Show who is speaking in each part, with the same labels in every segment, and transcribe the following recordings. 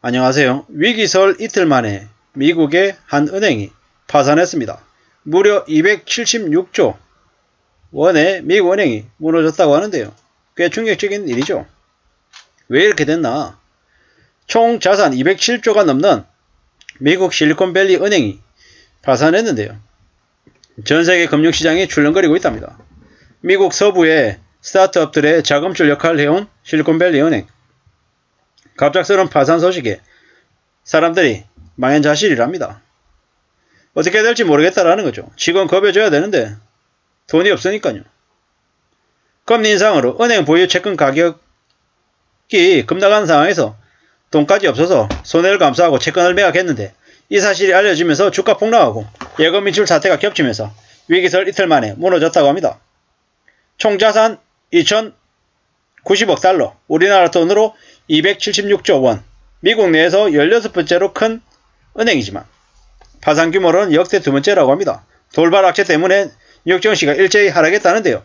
Speaker 1: 안녕하세요. 위기설 이틀 만에 미국의 한 은행이 파산했습니다. 무려 276조 원의 미국 은행이 무너졌다고 하는데요. 꽤 충격적인 일이죠. 왜 이렇게 됐나? 총 자산 207조가 넘는 미국 실리콘밸리 은행이 파산했는데요. 전세계 금융시장이 출렁거리고 있답니다. 미국 서부의 스타트업들의 자금줄 역할을 해온 실리콘밸리 은행. 갑작스러운 파산 소식에 사람들이 망연자실이랍니다. 어떻게 될지 모르겠다라는 거죠. 직원 겁여줘야 되는데 돈이 없으니까요. 금리 인상으로 은행 보유 채권 가격이 급락하는 상황에서 돈까지 없어서 손해를 감수하고 채권을 매각했는데 이 사실이 알려지면서 주가 폭락하고 예금 인출 사태가 겹치면서 위기설 이틀 만에 무너졌다고 합니다. 총 자산 2,090억 달러, 우리나라 돈으로 276조 원, 미국 내에서 16번째로 큰 은행이지만 파산 규모로는 역대 두 번째라고 합니다. 돌발 악재 때문에 뉴욕 증시가 일제히 하락했다는데요.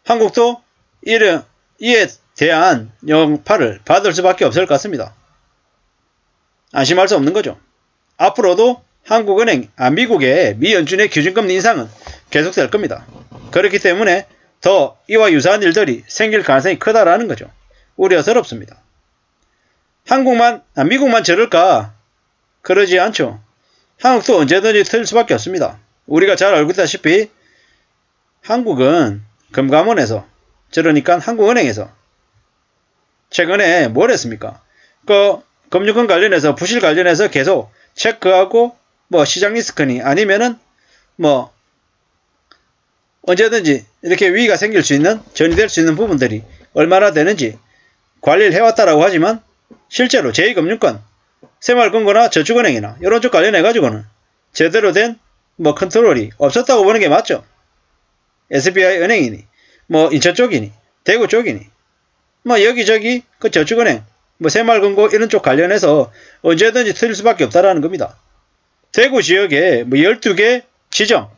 Speaker 1: 한국도 이에 대한 영파를 받을 수밖에 없을 것 같습니다. 안심할 수 없는 거죠. 앞으로도 미국의 미연준의 기준금리 인상은 계속될 겁니다. 그렇기 때문에 더 이와 유사한 일들이 생길 가능성이 크다라는 거죠. 우려스럽습니다. 미국만 저럴까? 그러지 않죠. 한국도 언제든지 틀릴 수밖에 없습니다. 우리가 잘 알고 있다시피 한국은 금감원에서, 그러니까 한국은행에서 최근에 뭘 했습니까? 금융권 관련해서 부실 관련해서 계속 체크하고 시장 리스크니 아니면은 언제든지 이렇게 위기가 생길 수 있는, 전이될 수 있는 부분들이 얼마나 되는지 관리를 해왔다라고 하지만 실제로 제2금융권, 새마을금고나 저축은행이나 이런 쪽 관련해가지고는 제대로 된 컨트롤이 없었다고 보는 게 맞죠. SBI 은행이니, 인천 쪽이니, 대구 쪽이니, 여기저기 그 저축은행, 새마을금고 이런 쪽 관련해서 언제든지 틀릴 수밖에 없다라는 겁니다. 대구 지역에 12개 지점,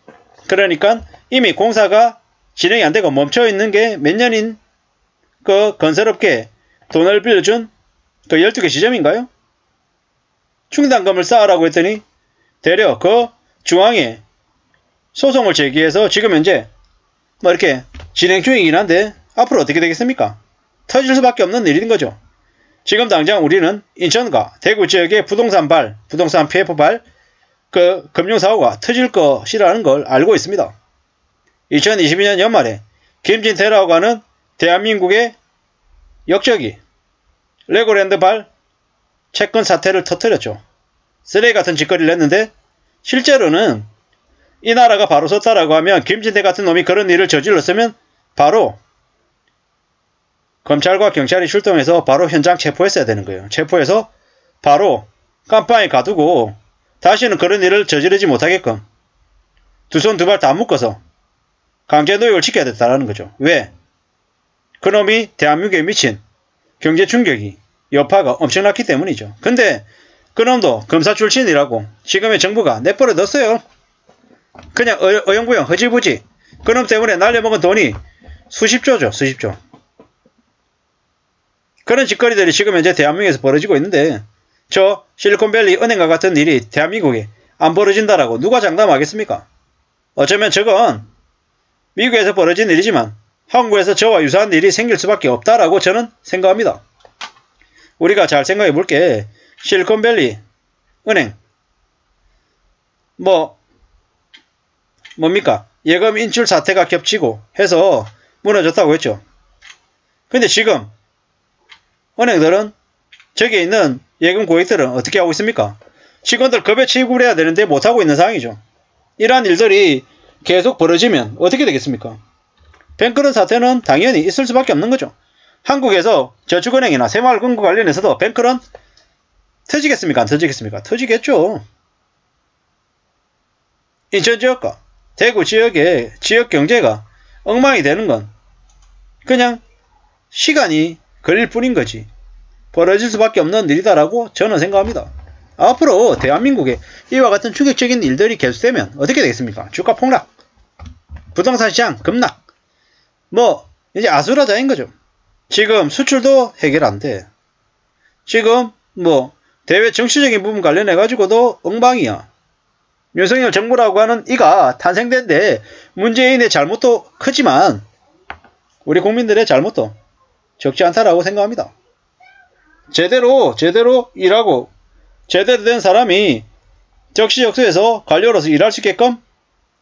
Speaker 1: 그러니까 이미 공사가 진행이 안 되고 멈춰 있는 게 몇 년인 건설업계에 돈을 빌려준 12개 지점인가요? 충당금을 쌓으라고 했더니 대려 중앙에 소송을 제기해서 지금 현재 이렇게 진행 중이긴 한데 앞으로 어떻게 되겠습니까? 터질 수밖에 없는 일인 거죠. 지금 당장 우리는 인천과 대구 지역의 부동산 PF 금융사고가 터질 것이라는 걸 알고 있습니다. 2022년 연말에 김진태라고 하는 대한민국의 역적이 레고랜드발 채권 사태를 터뜨렸죠. 쓰레기 같은 짓거리를 했는데 실제로는 이 나라가 바로 섰다라고 하면 김진태 같은 놈이 그런 일을 저질렀으면 바로 검찰과 경찰이 출동해서 바로 현장 체포했어야 되는 거예요. 체포해서 바로 깜빵에 가두고 다시는 그런 일을 저지르지 못하게끔 두 손 두 발 다 묶어서 강제노역을 시켜야 됐다는 거죠. 왜? 그놈이 대한민국에 미친 경제 충격이 여파가 엄청났기 때문이죠. 근데 그놈도 검사 출신이라고 지금의 정부가 내버려 뒀어요. 그냥 어영부영 허지부지. 그놈 때문에 날려먹은 돈이 수십조죠. 수십조. 그런 짓거리들이 지금 현재 대한민국에서 벌어지고 있는데 저 실리콘밸리 은행과 같은 일이 대한민국에 안 벌어진다라고 누가 장담하겠습니까? 어쩌면 저건 미국에서 벌어진 일이지만 한국에서 저와 유사한 일이 생길 수밖에 없다라고 저는 생각합니다. 우리가 잘 생각해 볼게. 실리콘밸리 은행 뭡니까? 예금 인출 사태가 겹치고 해서 무너졌다고 했죠. 근데 지금 은행들은 저기에 있는 예금 고객들은 어떻게 하고 있습니까? 직원들 급여 지급을 해야 되는데 못하고 있는 상황이죠. 이러한 일들이 계속 벌어지면 어떻게 되겠습니까? 뱅크런 사태는 당연히 있을 수밖에 없는 거죠. 한국에서 저축은행이나 새마을금고 관련해서도 뱅크런 터지겠습니까? 안 터지겠습니까? 터지겠죠. 인천 지역과 대구 지역의 지역 경제가 엉망이 되는 건 그냥 시간이 걸릴 뿐인 거지 벌어질 수밖에 없는 일이다라고 저는 생각합니다. 앞으로 대한민국에 이와 같은 충격적인 일들이 계속되면 어떻게 되겠습니까? 주가 폭락, 부동산 시장 급락, 이제 아수라장인 거죠. 지금 수출도 해결 안 돼. 지금 뭐 대외 정치적인 부분 관련해 가지고도 엉망이야. 윤석열 정부라고 하는 이가 탄생된데 문재인의 잘못도 크지만 우리 국민들의 잘못도 적지 않다라고 생각합니다. 제대로 일하고 제대로 된 사람이 적시적소에서 관료로서 일할 수 있게끔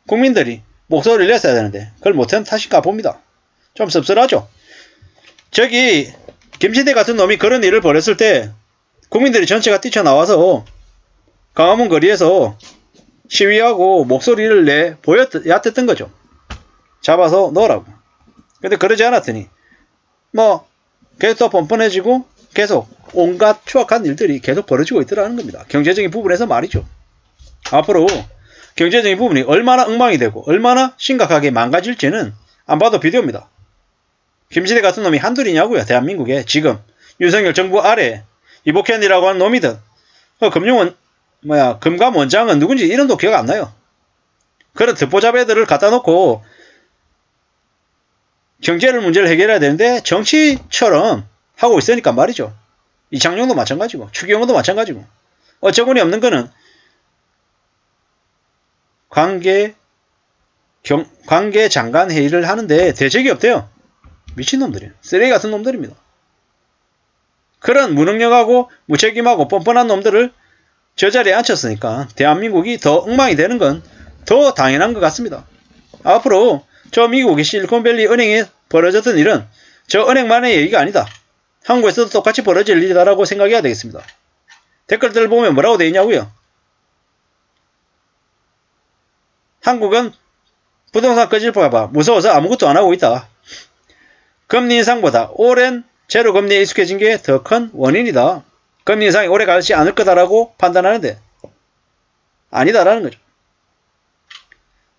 Speaker 1: 국민들이 목소리를 냈어야 되는데 그걸 못한 탓인가 봅니다. 좀 씁쓸하죠. 저기 김진태 같은 놈이 그런 일을 벌였을 때 국민들이 전체가 뛰쳐나와서 광화문 거리에서 시위하고 목소리를 내 얕댔던 거죠. 잡아서 넣으라고. 근데 그러지 않았더니 뭐 계속 더 뻔뻔해지고 계속 온갖 추악한 일들이 계속 벌어지고 있더라는 겁니다. 경제적인 부분에서 말이죠. 앞으로 경제적인 부분이 얼마나 엉망이 되고 얼마나 심각하게 망가질지는 안 봐도 비디오입니다. 김진태 같은 놈이 한둘이냐고요. 대한민국에 지금 윤석열 정부 아래 이복현이라고 하는 놈이든 금감원장은 누군지 이름도 기억 안 나요. 그런 듣보잡 애들을 갖다 놓고 경제를 문제를 해결해야 되는데 정치처럼 하고 있으니까 말이죠. 이창용도 마찬가지고 추경호도 마찬가지고 어처구니 없는 거는 관계 장관 회의를 하는데 대책이 없대요. 미친놈들이에요. 쓰레기 같은 놈들입니다. 그런 무능력하고 무책임하고 뻔뻔한 놈들을 저 자리에 앉혔으니까 대한민국이 더 엉망이 되는 건 더 당연한 것 같습니다. 앞으로 저 미국의 실리콘밸리 은행에 벌어졌던 일은 저 은행만의 얘기가 아니다. 한국에서도 똑같이 벌어질 일이다라고 생각해야 되겠습니다. 댓글들 보면 뭐라고 되어 있냐고요. 한국은 부동산 꺼질까봐 무서워서 아무것도 안 하고 있다. 금리 인상보다 오랜 제로 금리에 익숙해진 게 더 큰 원인이다. 금리 인상이 오래 가지 않을 거다라고 판단하는데 아니다라는 거죠.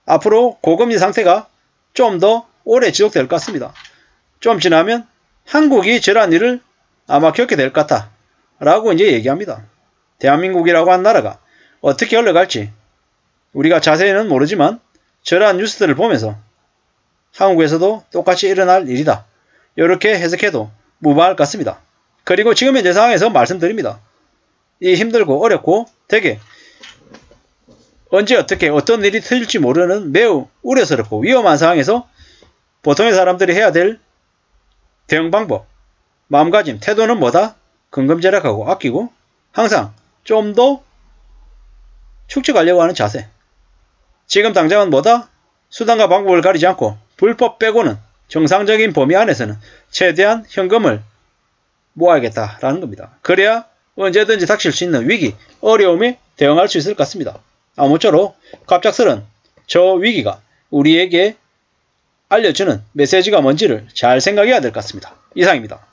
Speaker 1: 앞으로 고금리 상태가 좀 더 오래 지속될 것 같습니다. 좀 지나면 한국이 저러한 일을 아마 겪게 될 것 같다 라고 이제 얘기합니다. 대한민국이라고 한 나라가 어떻게 흘러갈지 우리가 자세히는 모르지만 저러한 뉴스들을 보면서 한국에서도 똑같이 일어날 일이다. 이렇게 해석해도 무방할 것 같습니다. 그리고 지금 현재 상황에서 말씀드립니다. 이 힘들고 어렵고 되게 언제 어떻게 어떤 일이 터질지 모르는 매우 우려스럽고 위험한 상황에서 보통의 사람들이 해야 될 대응 방법, 마음가짐, 태도는 뭐다? 근검절약하고 아끼고 항상 좀 더 축적하려고 하는 자세. 지금 당장은 뭐다? 수단과 방법을 가리지 않고 불법 빼고는 정상적인 범위 안에서는 최대한 현금을 모아야겠다라는 겁니다. 그래야 언제든지 닥칠 수 있는 위기, 어려움에 대응할 수 있을 것 같습니다. 아무쪼록 갑작스런 저 위기가 우리에게 알려주는 메시지가 뭔지를 잘 생각해야 될 것 같습니다. 이상입니다.